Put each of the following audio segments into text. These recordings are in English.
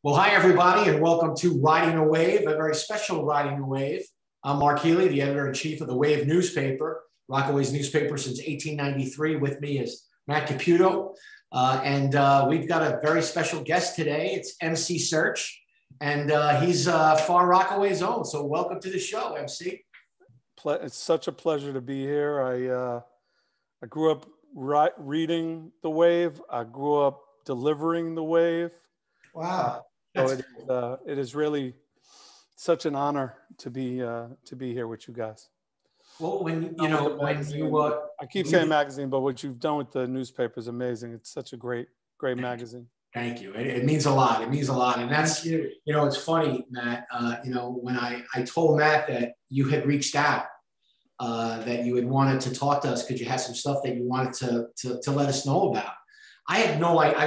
Well, hi, everybody, and welcome to Riding a Wave, a very special Riding a Wave. I'm Mark Healey, the editor-in-chief of the Wave newspaper, Rockaway's newspaper since 1893. With me is Matt Caputo, and we've got a very special guest today. It's MC Serch, and he's Far Rockaway's own. So welcome to the show, MC. It's such a pleasure to be here. I grew up reading the Wave. I grew up delivering the Wave. Wow. So it is really such an honor to be here with you guys. Well, I keep saying magazine, but what you've done with the newspaper is amazing. It's such a great magazine. Thank you. It means a lot. It means a lot. And that's, it's funny, Matt, when I told Matt that you had reached out, that you had wanted to talk to us because you had some stuff that you wanted to let us know about. I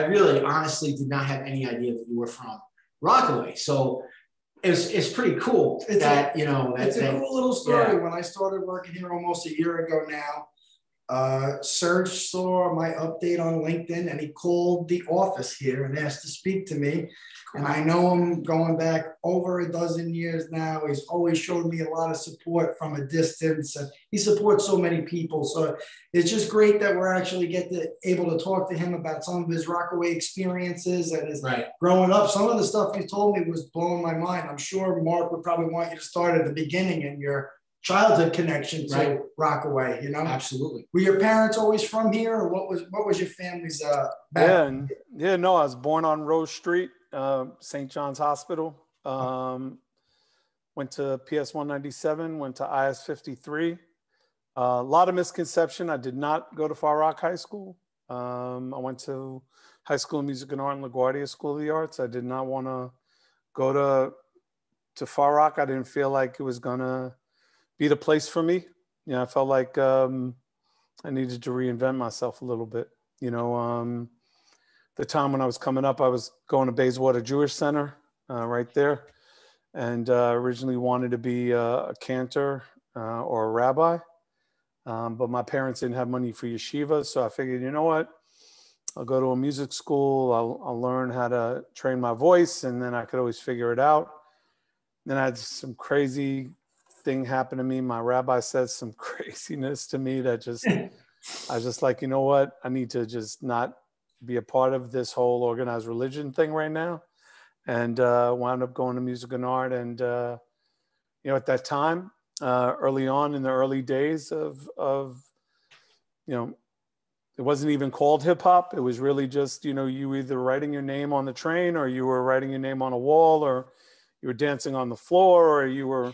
really honestly did not have any idea that you were from Rockaway. So it's pretty cool it's a cool little story. Yeah. When I started working here almost a year ago now, Serch saw my update on LinkedIn and he called the office here and asked to speak to me. And I know him going back over a dozen years now. He's always showed me a lot of support from a distance. And he supports so many people. So it's just great that we're actually able to talk to him about some of his Rockaway experiences and his growing up. Some of the stuff he told me was blowing my mind. I'm sure Mark would probably want you to start at the beginning and your childhood connection to Rockaway, Absolutely. Were your parents always from here, or what was your family's background? I was born on Rose Street, St. John's Hospital. Went to PS 197, went to IS 53. A lot of misconception. I did not go to Far Rock High School. I went to High School of Music and Art and LaGuardia School of the Arts. I did not want to go to Far Rock. I didn't feel like it was gonna be the place for me. I felt like I needed to reinvent myself a little bit. The time when I was coming up, I was going to Bayswater Jewish Center right there, and originally wanted to be a cantor or a rabbi, but my parents didn't have money for yeshiva, so I figured, you know what, I'll go to a music school, I'll learn how to train my voice, and then I could always figure it out. Then I had some crazy thing happened to me. My rabbi said some craziness to me that I was just like, you know what? I need to just not be a part of this whole organized religion thing right now. And wound up going to music and art. And, at that time, early on in the early days of it wasn't even called hip hop. It was really just, you either writing your name on the train, or you were writing your name on a wall, or you were dancing on the floor, or you were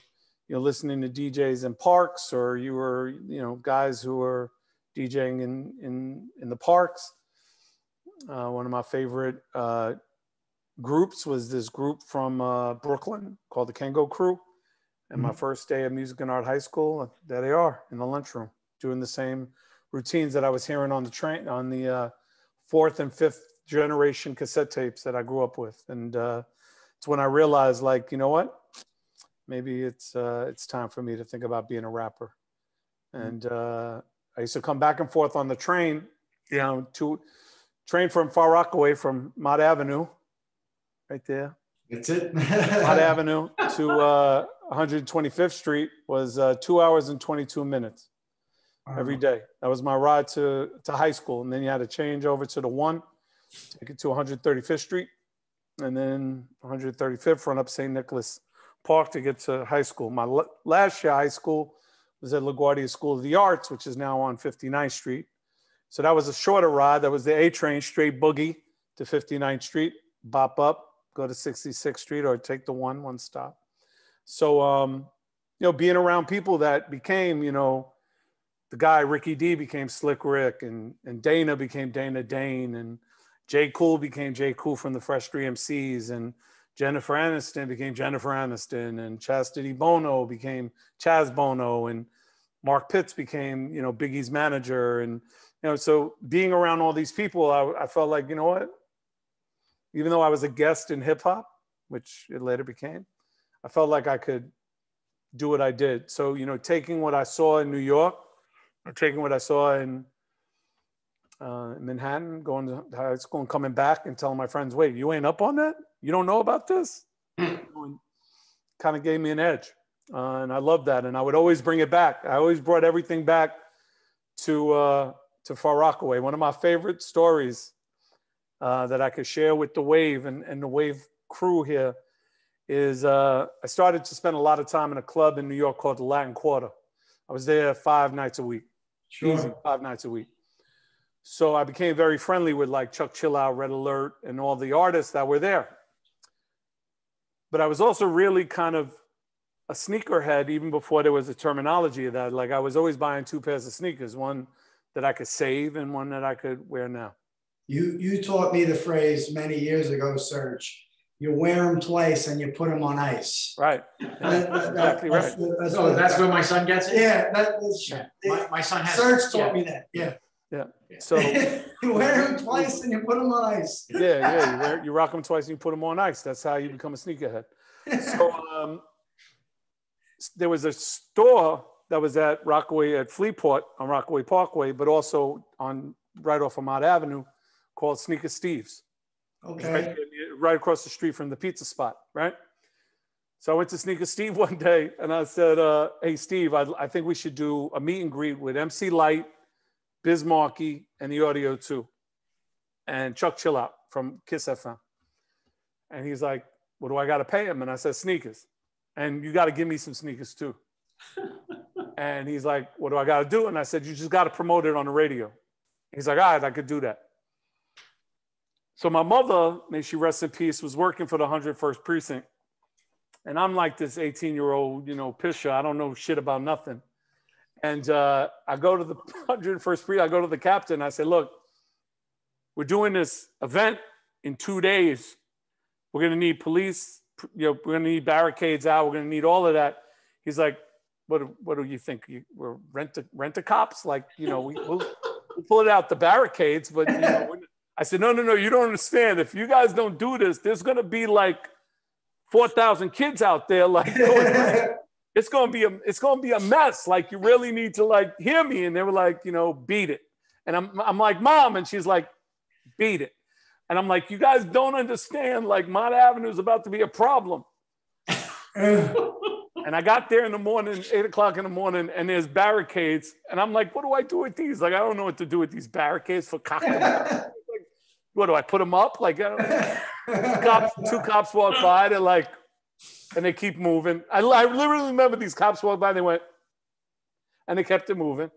listening to DJs in parks, or you were, guys who were DJing in the parks. One of my favorite groups was this group from Brooklyn called the Kengo Crew. And my first day of music and art high school, there they are in the lunchroom doing the same routines that I was hearing on the train, on the fourth and fifth generation cassette tapes that I grew up with. And it's when I realized, like, you know what? Maybe it's time for me to think about being a rapper. And I used to come back and forth on the train, to train from Far Rockaway from Mott Avenue, right there. That's it. Mott Avenue to 125th Street was 2 hours and 22 minutes every day. That was my ride to high school. And then you had to change over to the 1, take it to 135th Street, and then 135th, run up St. Nicholas Park to get to high school. My last year high school was at LaGuardia School of the Arts, which is now on 59th Street. So that was a shorter ride. That was the A train, straight boogie to 59th Street, bop up, go to 66th Street, or take the one stop. So, being around people that became, the guy Ricky D became Slick Rick, and Dana became Dana Dane, and J. Cool became J. Cool from the Fresh 3 MCs, and Jennifer Aniston became Jennifer Aniston, and Chastity Bono became Chaz Bono, and Mark Pitts became, Biggie's manager. And, so being around all these people, I felt like, you know what, even though I was a guest in hip hop, which it later became, I felt like I could do what I did. So, taking what I saw in New York, or taking what I saw in in Manhattan, going to high school and coming back and telling my friends, wait, you ain't up on that? You don't know about this? Kind of gave me an edge. And I love that. And I would always bring it back. I always brought everything back to Far Rockaway. One of my favorite stories that I could share with the Wave and the Wave crew here is I started to spend a lot of time in a club in New York called the Latin Quarter. I was there 5 nights a week. Sure. Easy, 5 nights a week. So I became very friendly with like Chuck Chillout, Red Alert, and all the artists that were there. But I was also really kind of a sneakerhead even before there was a terminology of that. Like I was always buying 2 pairs of sneakers, one that I could save and one that I could wear now. You taught me the phrase many years ago, Serch. You wear them twice and you put them on ice. Right. Exactly right. That's where my son gets it? Yeah. That's, yeah. My son has. Serch taught me that. Yeah. Yeah. So you wear them twice and you put them on ice. Yeah. You rock them twice and you put them on ice. That's how you become a sneakerhead. So there was a store that was at Rockaway at Fleetport on Rockaway Parkway, but also on right off of Mott Avenue called Sneaker Steve's. Okay. Right across the street from the pizza spot, right? So I went to Sneaker Steve one day and I said, hey, Steve, I think we should do a meet and greet with MC Light, Biz Markie, and the Audio 2, and Chuck Chillout from Kiss FM. And he's like, what do I got to pay him? And I said, sneakers. And you got to give me some sneakers too. And he's like, what do I got to do? And I said, you just got to promote it on the radio. He's like, all right, I could do that. So my mother, may she rest in peace, was working for the 101st Precinct. And I'm like this 18-year-old, pisher. I don't know shit about nothing. And I go to the 101st Precinct. I go to the captain. I say, look, we're doing this event in 2 days. We're going to need police. We're going to need barricades out. We're going to need all of that. He's like, what do you think? We're rent a cops? Like, we'll pull it out the barricades, but I said, no, you don't understand. If you guys don't do this, there's going to be like 4,000 kids out there. Like, it's going to be a mess. Like, you really need to like hear me. And they were like, beat it. And I'm like, Mom. And she's like, beat it. And I'm like, you guys don't understand. Like, Mott Avenue is about to be a problem. And I got there in the morning, 8 o'clock in the morning, and there's barricades. And I'm like, what do I do with these? Like, I don't know what to do with these barricades for cocktails. What do I put them up? Like, two cops walk by. They're like, and they keep moving. I literally remember these cops walked by. They went, and they kept it moving.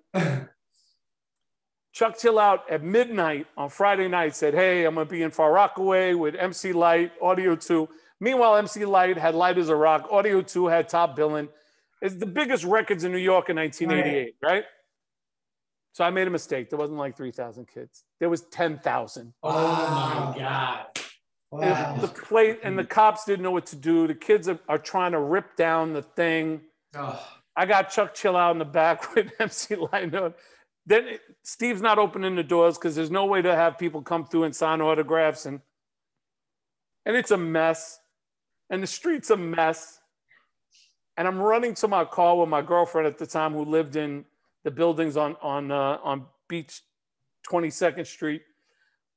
Chuck Chillout at midnight on Friday night said, hey, I'm going to be in Far Rockaway with MC Light, Audio 2. Meanwhile, MC Light had Light as a Rock. Audio 2 had Top Billin'. It's the biggest records in New York in 1988, right? So I made a mistake. There wasn't like 3,000 kids. There was 10,000. Oh my God. Wow. The plate and the cops didn't know what to do. The kids are trying to rip down the thing. Oh. I got Chuck Chillout in the back with MC Light. Then Steve's not opening the doors because there's no way to have people come through and sign autographs. And it's a mess. And the street's a mess. And I'm running to my car with my girlfriend at the time who lived in the buildings on Beach 22nd Street.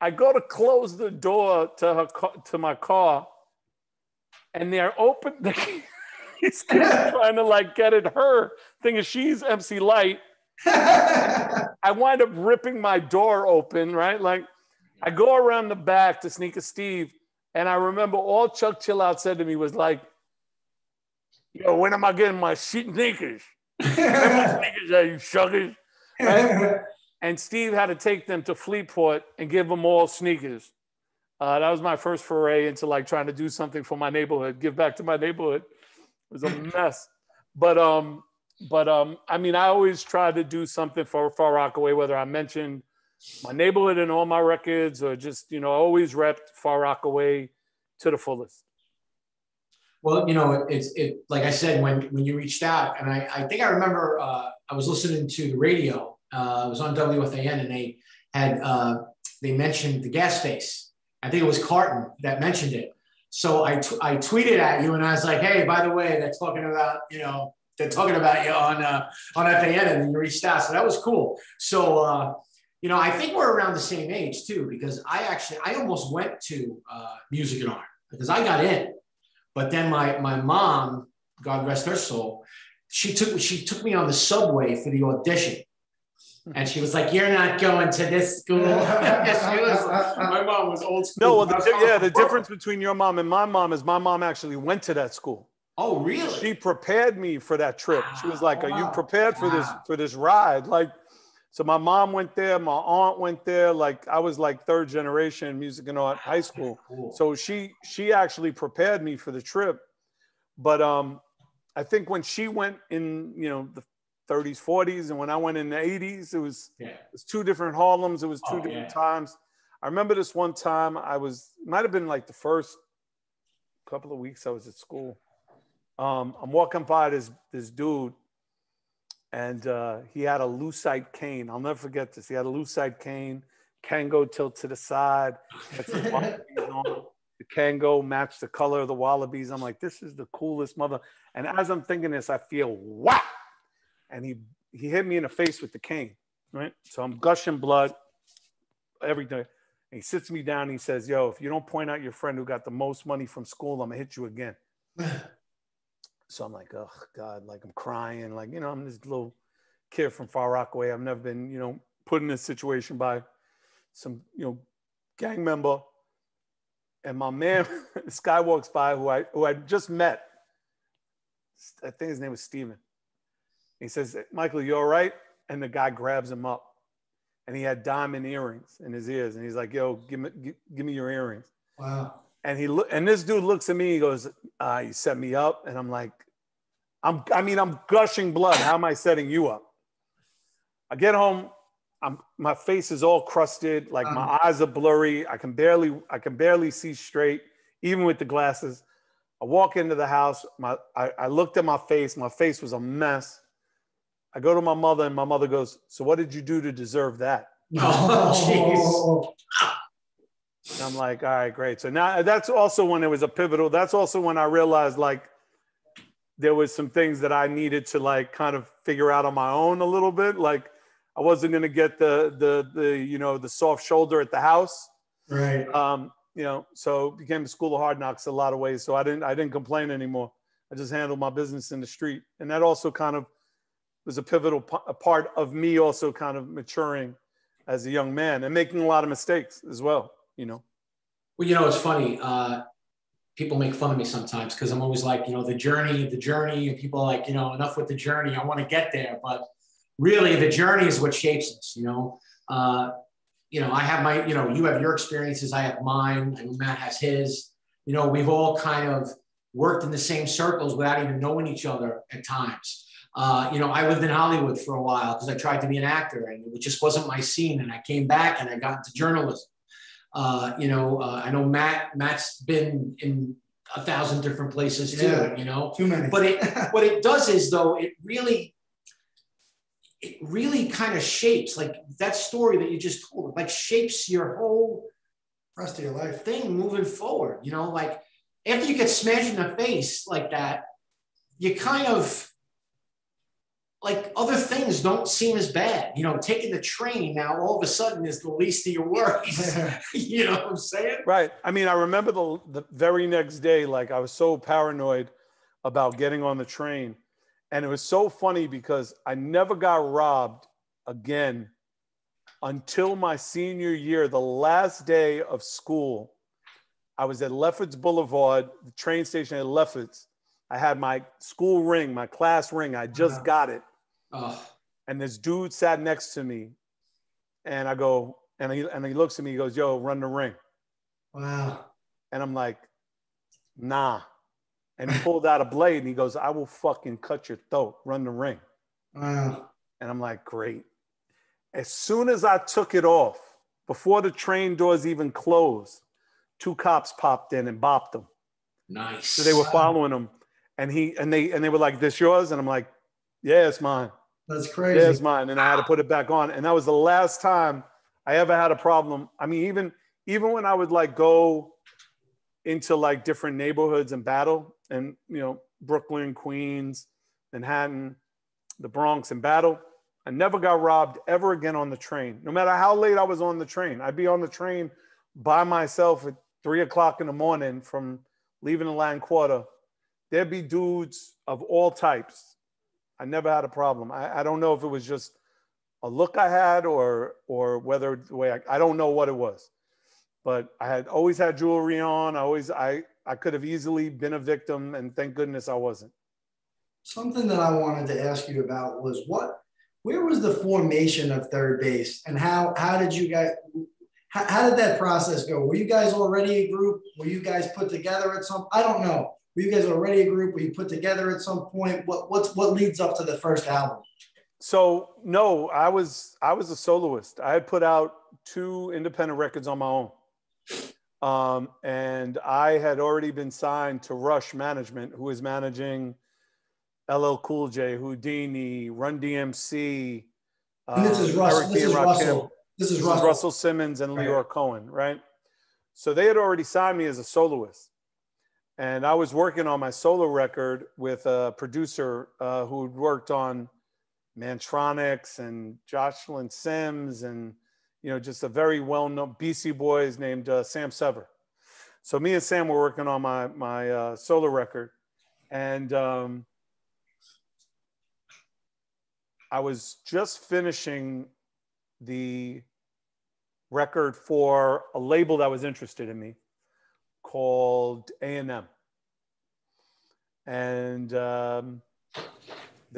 I go to close the door to my car, and they're open. He's trying to like get at her, thinking she's MC Light. I wind up ripping my door open, right? Like, I go around the back to Sneaker Steve, and I remember all Chuck Chillout said to me was like, yo, when am I getting my sneakers? Where my sneakers are, you suckers? Right? And Steve had to take them to Fleetport and give them all sneakers. That was my first foray into like trying to do something for my neighborhood, give back to my neighborhood. It was a mess. But I mean, I always try to do something for Far Rockaway, whether I mentioned my neighborhood in all my records or just, always repped Far Rockaway to the fullest. Well, it like I said, when you reached out, and I think I remember I was listening to the radio. It was on WFAN, and they had they mentioned the gas face. I think it was Carton that mentioned it. So I tweeted at you, and I was like, hey, by the way, they're talking about you on FAN, and then you reached out. So that was cool. So You know, I think we're around the same age too, because I almost went to music and art because I got in, but then my mom, God rest her soul, she took me on the subway for the audition. And she was like, "You're not going to this school." My mom was old school. No, well, the difference between your mom and my mom is my mom actually went to that school. Oh, really? She prepared me for that trip. She was like, "Are you prepared for this ride?" Like, so my mom went there, my aunt went there. Like, I was like third generation music and art high school. Cool. So she actually prepared me for the trip. But I think when she went in, the 30s, 40s, and when I went in the 80s, it was two different Harlems. It was two different times. I remember this one time might have been like the first couple of weeks I was at school. I'm walking by this dude, and he had a lucite cane. I'll never forget this. He had a lucite cane, Kango tilt to the side. The Kango matched the color of the Wallabies. I'm like, this is the coolest mother. And as I'm thinking this, I feel whack. And he hit me in the face with the cane, right? So I'm gushing blood, everything. And he sits me down and he says, "Yo, if you don't point out your friend who got the most money from school, I'm gonna hit you again." So I'm like, oh God, like I'm crying. Like, I'm this little kid from far Rockaway. I've never been, put in this situation by some, gang member. And my man, this guy walks by who I just met. I think his name was Steven. He says, "Michael, you all right?" And the guy grabs him up. And he had diamond earrings in his ears. And he's like, "Yo, give me your earrings." Wow. And this dude looks at me, he goes, "You set me up." And I'm like, I'm gushing blood. How am I setting you up? I get home, my face is all crusted, like my eyes are blurry. I can barely see straight, even with the glasses. I walk into the house, I looked at my face was a mess. I go to my mother, and my mother goes, "So what did you do to deserve that?" Oh, jeez. And I'm like, all right, great. So now that's also when it was a pivotal. That's also when I realized like there was some things that I needed to like kind of figure out on my own a little bit. Like I wasn't going to get the soft shoulder at the house. Right. So it became a school of hard knocks in a lot of ways. So I didn't complain anymore. I just handled my business in the street. And that also kind of was a pivotal part of me also kind of maturing as a young man and making a lot of mistakes as well, Well, it's funny. People make fun of me sometimes because I'm always like, the journey, and people are like, enough with the journey. I want to get there. But really the journey is what shapes us, I have my, you have your experiences. I have mine. And Matt has his, we've all kind of worked in the same circles without even knowing each other at times. I lived in Hollywood for a while because I tried to be an actor and it just wasn't my scene. And I came back and I got into journalism. I know Matt's been in 1,000 different places too, Too many. But what it does is though, it really kind of shapes like that story that you just told, like shapes your whole rest of your life thing moving forward, like after you get smashed in the face like that, you kind of like other things don't seem as bad. Taking the train now all of a sudden is the least of your worries. You know what I'm saying? Right. I mean, I remember the very next day, like I was so paranoid about getting on the train. And it was so funny because I never got robbed again until my senior year, the last day of school. I was at Lefferts Boulevard, the train station at Lefferts. I had my school ring, my class ring. I just got it. Oh. And this dude sat next to me. And I go, and he looks at me, he goes, "Yo, run the ring." Wow. And I'm like, "Nah." And he pulled out a blade and he goes, "I will fucking cut your throat, run the ring." Wow. And I'm like, great. As soon as I took it off, before the train doors even closed, 2 cops popped in and bopped him. Nice. So they were following him. And they were like, "This yours?" And I'm like, "Yeah, it's mine." That's crazy. "Yeah, it's mine." And I had to put it back on. And that was the last time I ever had a problem. I mean, even when I would like go into like different neighborhoods and battle and, Brooklyn, Queens, Manhattan, the Bronx and battle, I never got robbed ever again on the train. No matter how late I was on the train, I'd be on the train by myself at 3 o'clock in the morning from leaving the Land Quarter. There'd be dudes of all types. I never had a problem. I don't know if it was just a look I had or whether the way I don't know what it was, but I had always had jewelry on. I could have easily been a victim, and thank goodness I wasn't. Something that I wanted to ask you about was where was the formation of Third Base, and how did you guys, how did that process go? Were you guys already a group? Were you guys put together at some, I don't know. Were you guys already a group? Were you put together at some point? What leads up to the first album? So no, I was a soloist. I had put out 2 independent records on my own. And I had already been signed to Rush Management, who was managing LL Cool J, Houdini, Run DMC. And this is Russell. This is Russell Simmons and Leora Cohen, right? So they had already signed me as a soloist. And I was working on my solo record with a producer who had worked on Mantronics and Jocelyn Sims and, you know, just a very well-known BC Boys named Sam Sever. So me and Sam were working on my solo record. And I was just finishing the record for a label that was interested in me called A&M. And the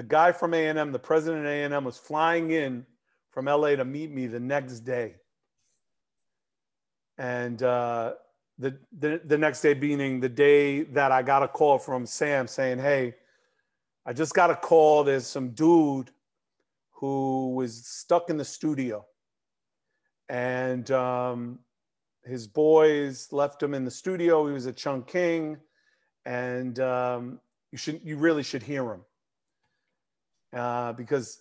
guy from A&M, the president of A&M, was flying in from LA to meet me the next day. And the next day being the day that I got a call from Sam saying, hey, I just got a call. There's some dude who was stuck in the studio. And his boys left him in the studio. He was a Chung King. And you really should hear him. Because,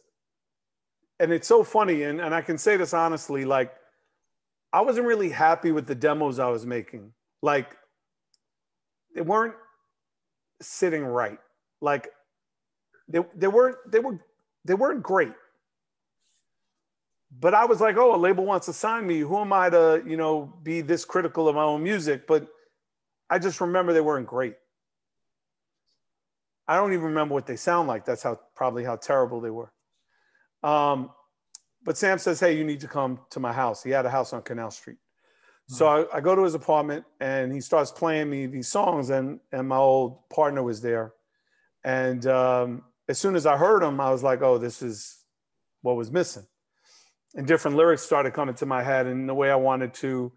and it's so funny, and I can say this honestly, like, I wasn't really happy with the demos I was making. Like, they weren't sitting right. Like, they weren't great. But I was like, oh, a label wants to sign me. Who am I to, you know, be this critical of my own music? But I just remember they weren't great. I don't even remember what they sound like. That's probably how terrible they were. But Sam says, hey, you need to come to my house. He had a house on Canal Street. So I go to his apartment and he starts playing me these songs, and my old partner was there. And as soon as I heard them, I was like, oh, this is what was missing. And different lyrics started coming to my head, and the way I wanted to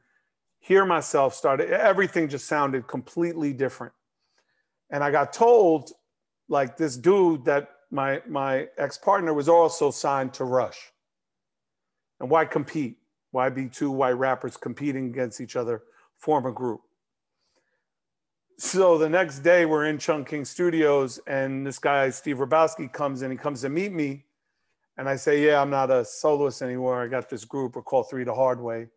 hear myself everything just sounded completely different. And I got told, like, this dude that my ex-partner was also signed to Rush. And why compete? Why be 2 white rappers competing against each other, form a group? So the next day we're in Chung King Studios, and this guy, Steve Rabowski, comes in. He comes to meet me. And I say, yeah, I'm not a soloist anymore. I got this group. We're called 3 the Hard Way.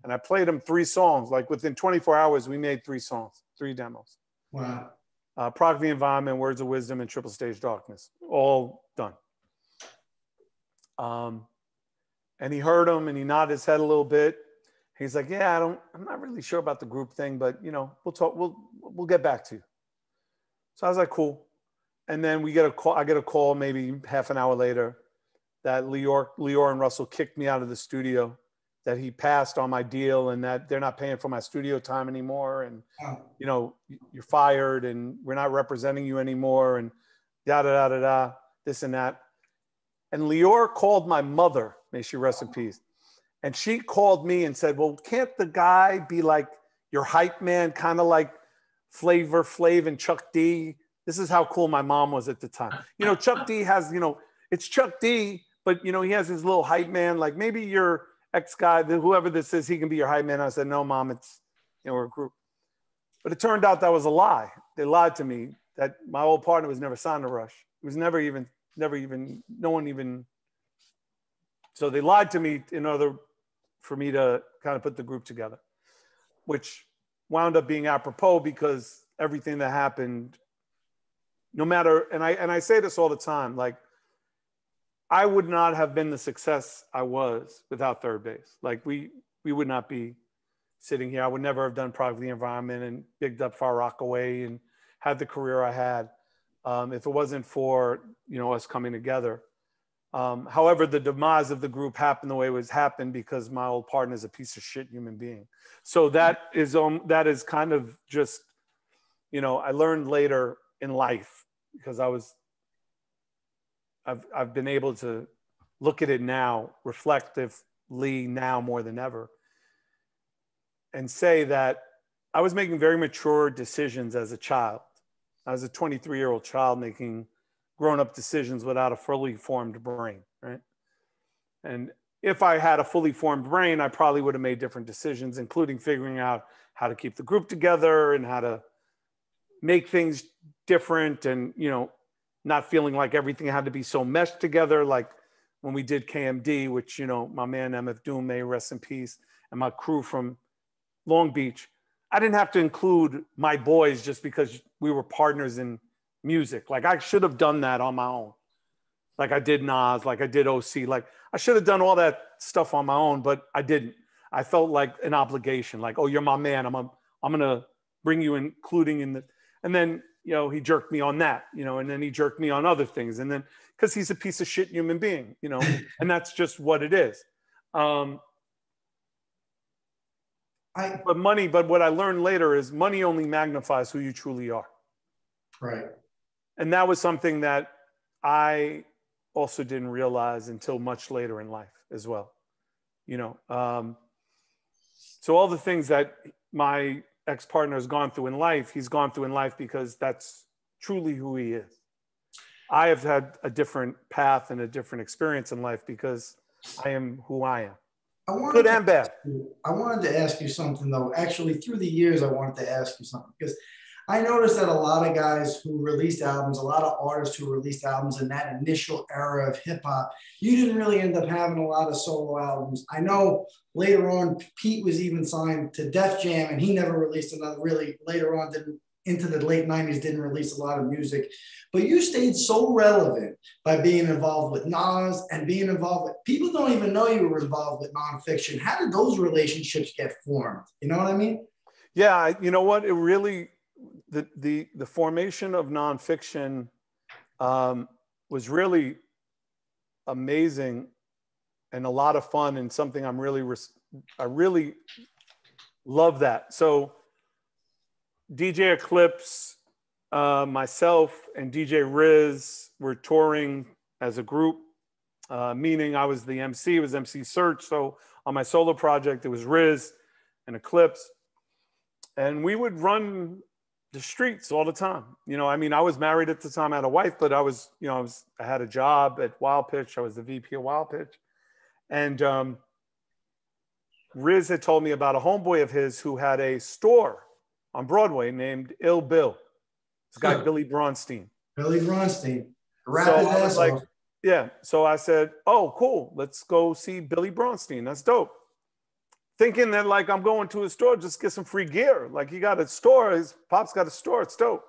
And I played him 3 songs. Like, within 24 hours, we made 3 songs, 3 demos. Wow. Prog the Environment, Words of Wisdom, and Triple Stage Darkness. All done. And he heard them, and he nodded his head a little bit. He's like, yeah, I'm not really sure about the group thing, but, you know, we'll talk. We'll get back to you. So I was like, cool. And then I get a call maybe half an hour later that Leora and Russell kicked me out of the studio, that he passed on my deal, and that they're not paying for my studio time anymore. And, you know, you're fired, and we're not representing you anymore, and da-da-da-da-da, this and that. And Leora called my mother, may she rest in peace. And she called me and said, well, can't the guy be like your hype man, kind of like Flavor Flav and Chuck D? This is how cool my mom was at the time. You know, Chuck D has, you know, it's Chuck D, but, you know, he has his little hype man. Like, maybe your ex-guy, whoever this is, he can be your hype man. I said, no, Mom, it's, you know, we're a group. But it turned out that was a lie. They lied to me, that my old partner was never signed to Rush. It was never even, no one even. So they lied to me in order for me to kind of put the group together, which wound up being apropos, because everything that happened, no matter, and I say this all the time, like, I would not have been the success I was without third base. Like we would not be sitting here. I would never have done Product of the Environment and bigged up Far Rockaway and had the career I had if it wasn't for, you know, us coming together. However, the demise of the group happened the way it was happened because my old partner is a piece of shit human being. So that is kind of just, you know, I learned later in life because I've been able to look at it now, reflectively now more than ever, and say that I was making very mature decisions as a child. I was a 23-year-old child making grown-up decisions without a fully formed brain, right? And if I had a fully formed brain, I probably would have made different decisions, including figuring out how to keep the group together and how to make things different and, you know, not feeling like everything had to be so meshed together. Like when we did KMD, which, you know, my man MF Doom, may rest in peace, and my crew from Long Beach, I didn't have to include my boys just because we were partners in music. Like I should have done that on my own. Like I did Nas, like I did OC. Like I should have done all that stuff on my own, but I didn't. I felt like an obligation, like, oh, you're my man. I'm gonna bring you including in the, and then, you know, he jerked me on that, you know, and then he jerked me on other things. And then, because he's a piece of shit human being, you know, and that's just what it is. But what I learned later is money only magnifies who you truly are. Right. And that was something that I also didn't realize until much later in life as well. You know, so all the things that my ex-partner has gone through in life, he's gone through in life because that's truly who he is. I have had a different path and a different experience in life because I am who I am. Good and bad. I wanted to ask you something though. Actually, through the years, I wanted to ask you something because I noticed that a lot of guys who released albums, a lot of artists who released albums in that initial era of hip hop, you didn't really end up having a lot of solo albums. I know later on, Pete was even signed to Def Jam and he never released another, really later on, into the late 90s, didn't release a lot of music. But you stayed so relevant by being involved with Nas and being involved with, people don't even know you were involved with NonFiction. How did those relationships get formed? You know what I mean? Yeah, you know what? It really, the formation of NonFiction was really amazing and a lot of fun and something I really love that. So DJ Eclipse, myself and DJ Riz were touring as a group, meaning I was the MC, it was MC Serch. So on my solo project, it was Riz and Eclipse. And we would run the streets all the time. You know, I mean, I was married at the time, I had a wife, but I was, you know, I had a job at Wild Pitch. I was the VP of Wild Pitch. And Riz had told me about a homeboy of his who had a store on Broadway named Ill Bill. This guy, Billy Bronstein. Billy Bronstein. So I was like, yeah. So I said, oh, cool. Let's go see Billy Bronstein. That's dope. Thinking that like I'm going to his store, just get some free gear. Like he got a store, his pop's got a store, it's dope.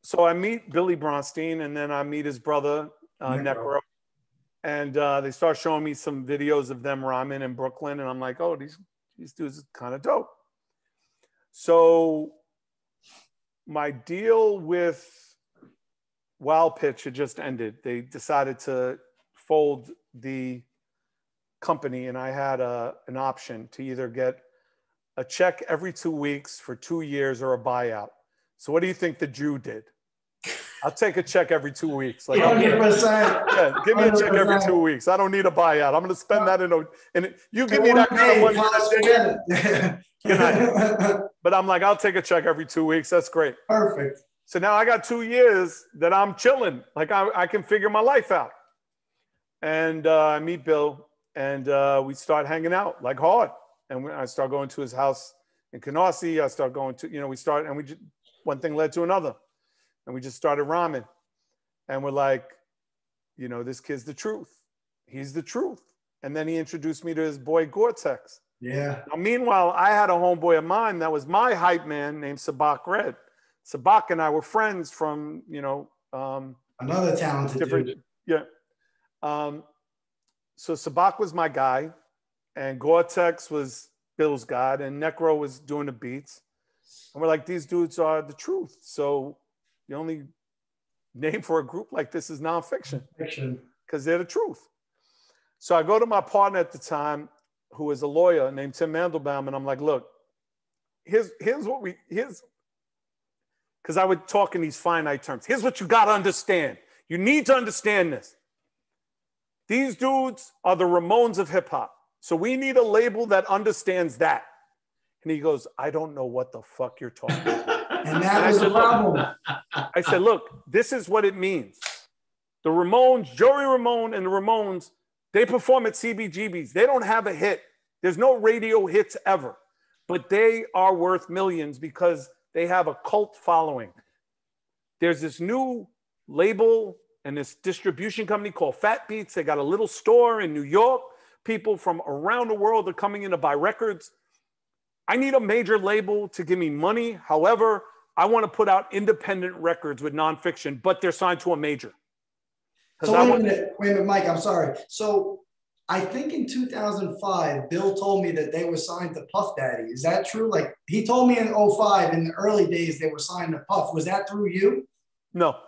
So I meet Billy Bronstein and then I meet his brother, Necro. And they start showing me some videos of them rhyming in Brooklyn. And I'm like, oh, these dudes are kind of dope. So my deal with Wild Pitch had just ended. They decided to fold the company and I had an option to either get a check every 2 weeks for 2 years or a buyout. So what do you think the Jew did? I'll take a check every 2 weeks. Like, 100%. Yeah, give me a check every 2 weeks. I don't need a buyout. I'm going to spend that in you give me that kind of money. Good night. But I'm like, I'll take a check every 2 weeks. That's great. Perfect. So now I got 2 years that I'm chilling. Like I can figure my life out. And I meet Bill and we start hanging out like hard. And I start going to his house in Canarsie. I start going to, you know, one thing led to another. And we just started rhyming. And we're like, you know, this kid's the truth. He's the truth. And then he introduced me to his boy Gore-Tex. Yeah. Now, meanwhile, I had a homeboy of mine that was my hype man named Sabak Red. Sabak and I were friends from, you know, another talented different, dude. yeah. So Sabak was my guy, and Gore-Tex was Bill's god, and Necro was doing the beats. And we're like, these dudes are the truth. So the only name for a group like this is NonFiction, because they're the truth. So I go to my partner at the time, who was a lawyer named Tim Mandelbaum, and I'm like, look, here's because I would talk in these finite terms. Here's what you got to understand. You need to understand this. These dudes are the Ramones of hip hop. So we need a label that understands that. And he goes, I don't know what the fuck you're talking about. And that was the problem. I said, look, this is what it means. The Ramones, Joey Ramone and the Ramones, they perform at CBGBs. They don't have a hit. There's no radio hits ever. But they are worth millions because they have a cult following. There's this new label and this distribution company called Fat Beats. They got a little store in New York. People from around the world are coming in to buy records. I need a major label to give me money. However, I want to put out independent records with NonFiction, but they're signed to a major. So wait a minute, Mike, I'm sorry. So I think in 2005, Bill told me that they were signed to Puff Daddy. Is that true? Like he told me in 05, in the early days, they were signed to Puff. Was that through you? No.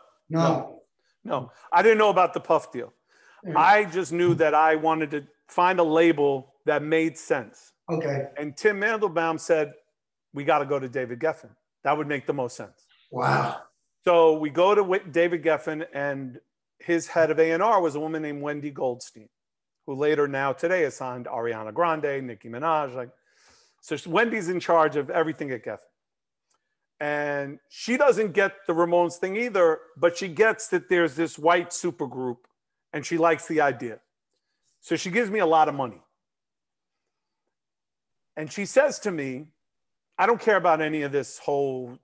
I didn't know about the Puff deal. I just knew that I wanted to find a label that made sense. Okay. And Tim Mandelbaum said, we got to go to David Geffen. That would make the most sense. Wow. So we go to David Geffen, and his head of A&R was a woman named Wendy Goldstein, who later now today has signed Ariana Grande, Nicki Minaj. So Wendy's in charge of everything at Geffen. And she doesn't get the Ramones thing either, but she gets that there's this white supergroup and she likes the idea. So she gives me a lot of money. And she says to me, I don't care about any of this whole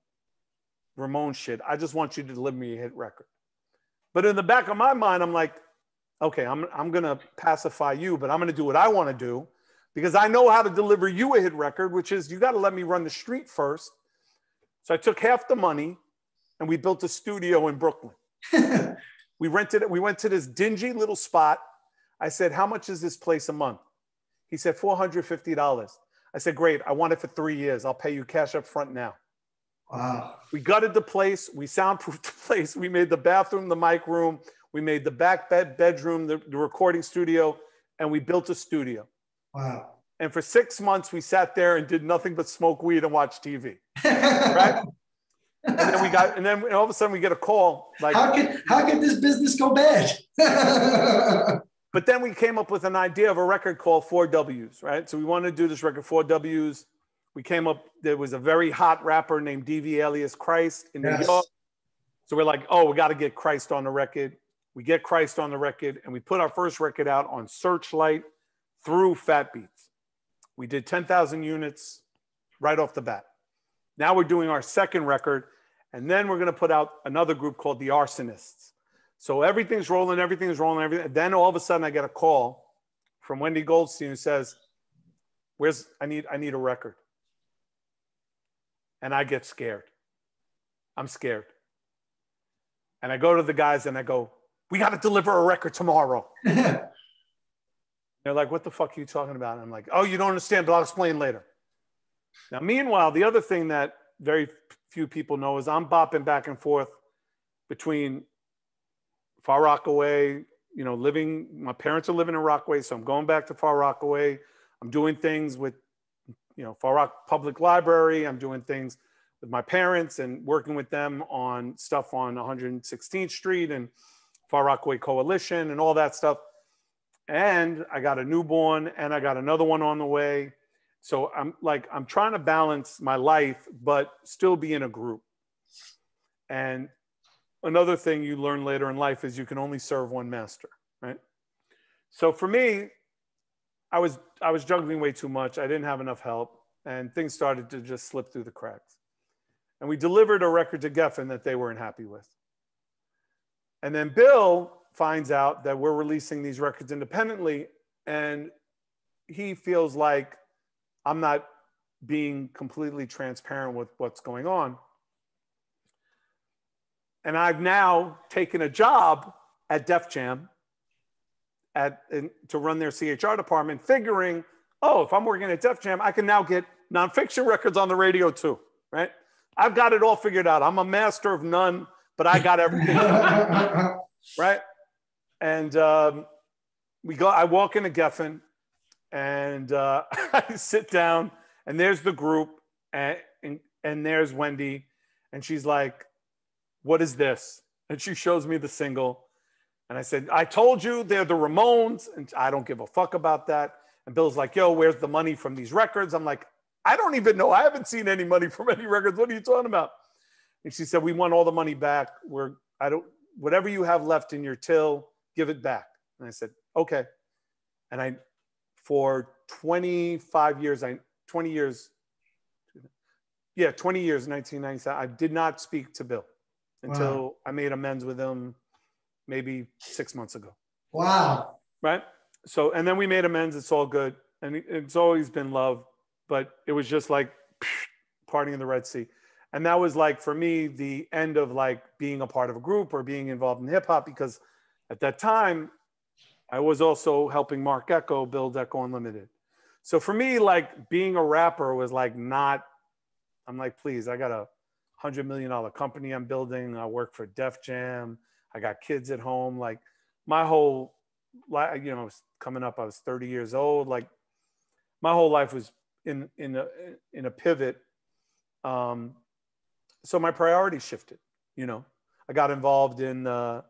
Ramones shit. I just want you to deliver me a hit record. But in the back of my mind, I'm like, okay, I'm going to pacify you, but I'm going to do what I want to do because I know how to deliver you a hit record, which is you got to let me run the street first. So I took half the money and we built a studio in Brooklyn. We went to this dingy little spot. I said, how much is this place a month? He said, $450. I said, great. I want it for 3 years. I'll pay you cash up front now. Wow. We gutted the place. We soundproofed the place. We made the bathroom the mic room. We made the back bedroom the recording studio, and we built a studio. Wow. And for 6 months, we sat there and did nothing but smoke weed and watch TV. Right? And then all of a sudden we get a call. Like, how could this business go bad? But then we came up with an idea of a record called 4Ws, right? So we wanted to do this record, 4Ws. There was a very hot rapper named DV alias Christ in New York. So we're like, oh, we got to get Christ on the record. We get Christ on the record, and we put our first record out on Searchlight through Fat Beats. We did 10,000 units right off the bat. Now we're doing our second record, and then we're going to put out another group called the Arsonists. So everything's rolling. Then all of a sudden I get a call from Wendy Goldstein who says, I need a record. And I get scared. I'm scared. And I go to the guys and I go, we got to deliver a record tomorrow. They're like, what the fuck are you talking about? And I'm like, oh, you don't understand, but I'll explain later. Now, meanwhile, the other thing that very few people know is I'm bopping back and forth between Far Rockaway, my parents are living in Rockaway, so I'm going back to Far Rockaway. I'm doing things with, Far Rock Public Library. I'm doing things with my parents and working with them on stuff on 116th Street and Far Rockaway Coalition and all that stuff. And I got a newborn and I got another one on the way. So I'm trying to balance my life, but still be in a group. And another thing you learn later in life is you can only serve one master, right? So for me, I was juggling way too much. I didn't have enough help, and things started to just slip through the cracks. And we delivered a record to Geffen that they weren't happy with. And then Bill finds out that we're releasing these records independently, and he feels like I'm not being completely transparent with what's going on. And I've now taken a job at Def Jam to run their CHR department, figuring, oh, if I'm working at Def Jam, I can now get NonFiction records on the radio too, right? I've got it all figured out. I'm a master of none, but I got everything, right? And I walk into Geffen, and I sit down, and there's the group, and there's Wendy, and she's like, "What is this?" And she shows me the single, and I said, "I told you they're the Ramones, and I don't give a fuck about that." And Bill's like, "Yo, where's the money from these records?" I'm like, "I don't even know. I haven't seen any money from any records. What are you talking about?" And she said, "We want all the money back. Whatever you have left in your till, give it back." And I said, "Okay." And for 25 years, 20 years, 1997, I did not speak to Bill until I made amends with him maybe 6 months ago. Wow. Right? So, and then we made amends. It's all good. And it's always been love, but it was just like parting in the Red Sea. And that was like, for me, the end of like being a part of a group or being involved in hip hop, because at that time, I was also helping Mark Echo build Echo Unlimited. So for me, like being a rapper was like I'm like, please, I got a $100 million company I'm building. I work for Def Jam. I got kids at home. Like my whole life, coming up, I was 30 years old. Like my whole life was in a pivot. So my priorities shifted, I got involved in the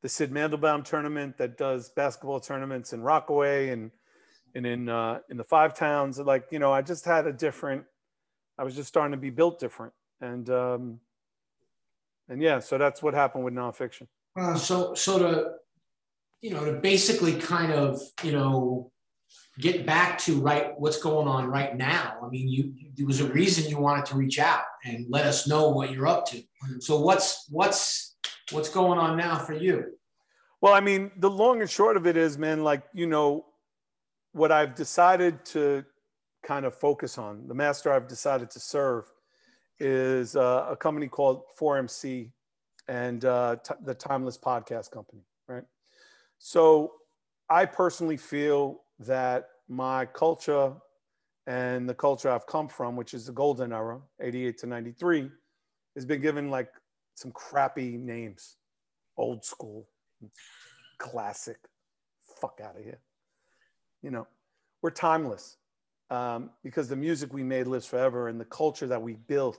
Sid Mandelbaum tournament that does basketball tournaments in Rockaway and in the Five Towns. Like, I just had I was just starting to be built different. And yeah, so that's what happened with NonFiction. So to basically kind of, get back to what's going on right now. I mean, there was a reason you wanted to reach out and let us know what you're up to. So what's going on now for you? Well, I mean, the long and short of it is, man, like, what I've decided to kind of focus on, the master I've decided to serve is a company called 4MC and the Timeless Podcast Company, right? So I personally feel that my culture and the culture I've come from, which is the golden era, 88 to 93, has been given like some crappy names, old school, classic, fuck out of here. We're timeless because the music we made lives forever, and the culture that we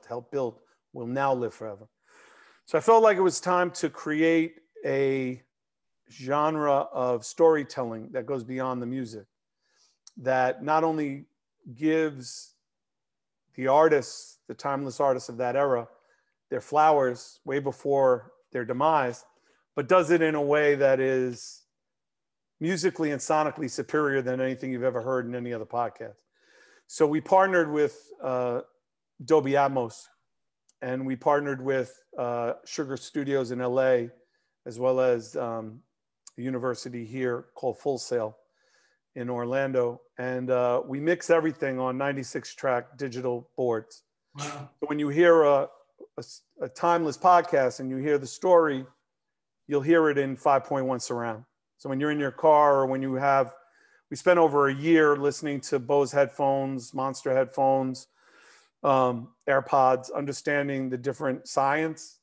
helped build, will now live forever. So I felt like it was time to create a genre of storytelling that goes beyond the music, that not only gives the artists, the timeless artists of that era, their flowers way before their demise, but does it in a way that is musically and sonically superior than anything you've ever heard in any other podcast. So we partnered with Dolby Atmos, and we partnered with Sugar Studios in LA, as well as a university here called Full Sail in Orlando. And we mix everything on 96-track digital boards. Wow. So when you hear a timeless podcast and you hear the story, you'll hear it in 5.1 surround. So when you're in your car, or when we spent over a year listening to Bose headphones, Monster headphones, AirPods, understanding the different science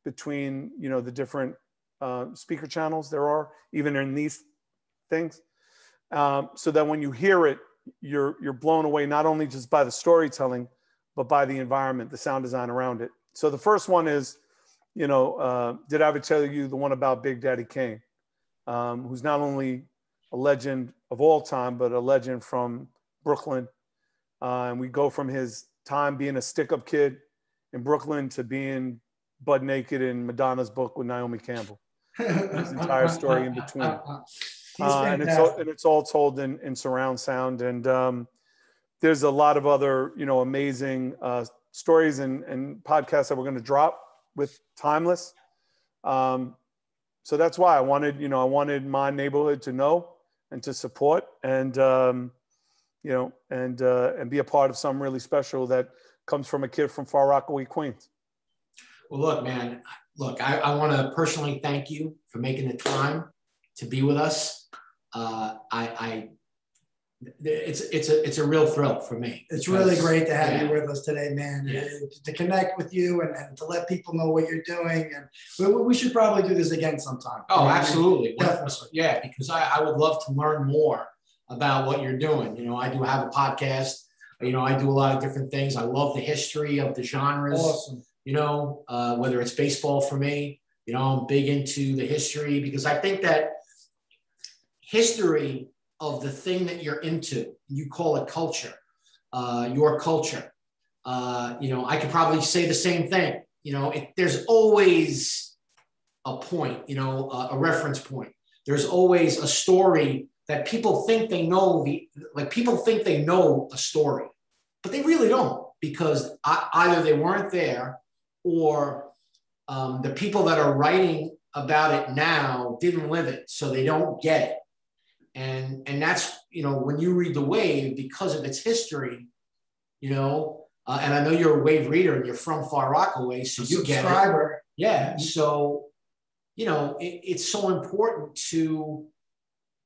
between, the different speaker channels there are, even in these things. So that when you hear it, you're blown away, not only just by the storytelling, but by the environment, the sound design around it. So the first one is, did I ever tell you the one about Big Daddy Kane, who's not only a legend of all time, but a legend from Brooklyn. And we go from his time being a stick-up kid in Brooklyn to being butt naked in Madonna's book with Naomi Campbell. His entire story in between. And it's all told in surround sound. And there's a lot of other, amazing stories and podcasts that we're going to drop with Timeless. So that's why I wanted my neighborhood to know and to support and be a part of something really special that comes from a kid from Far Rockaway, Queens. Well, look, man, I want to personally thank you for making the time to be with us. it's a real thrill for me. It's really great to have you with us today, man. To connect with you and to let people know what you're doing. And we should probably do this again sometime. Oh, absolutely. Definitely. Yeah, because I would love to learn more about what you're doing. You know, I do have a podcast. You know, I do a lot of different things. I love the history of the genres. Awesome. You know, whether it's baseball for me, you know, I'm big into the history because I think that history of the thing that you're into, you call it culture, your culture. You know, I could probably say the same thing. You know, there's always a point, you know, a reference point. There's always a story that people think they know. People think they know a story, but they really don't, because either they weren't there, or the people that are writing about it now didn't live it, so they don't get it. And that's, you know, when you read The Wave, because of its history, you know, and I know you're a Wave reader and you're from Far Rockaway, so you get it. Yeah. So, you know, it's so important to,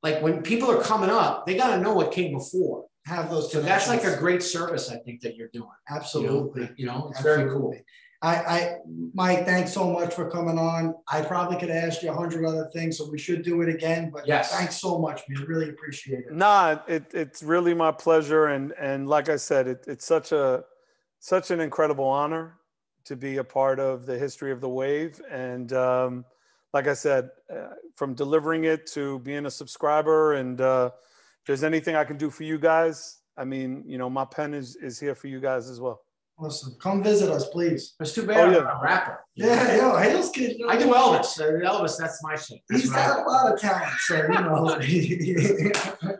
like, when people are coming up, they got to know what came before. Have those. So that's like a great service, I think, that you're doing. Absolutely. You know, it's very cool. Mike, thanks so much for coming on. I probably could have asked you 100 other things, so we should do it again. But yes, thanks so much, man. Really appreciate it. Nah, it's really my pleasure, and like I said, it's such an incredible honor to be a part of the history of the Wave. And like I said, from delivering it to being a subscriber, and if there's anything I can do for you guys, I mean, you know, my pen is here for you guys as well. Awesome. Come visit us, please. It's too bad I'm a rapper. Yeah, yo, Hale's kid. I do Elvis. Elvis, that's my shit. He's got a lot of talent, so you know.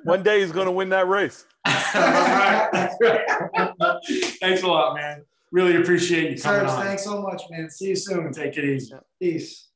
One day he's going to win that race. Thanks a lot, man. Really appreciate you coming on. Thanks so much, man. See you soon. Take it easy. Peace.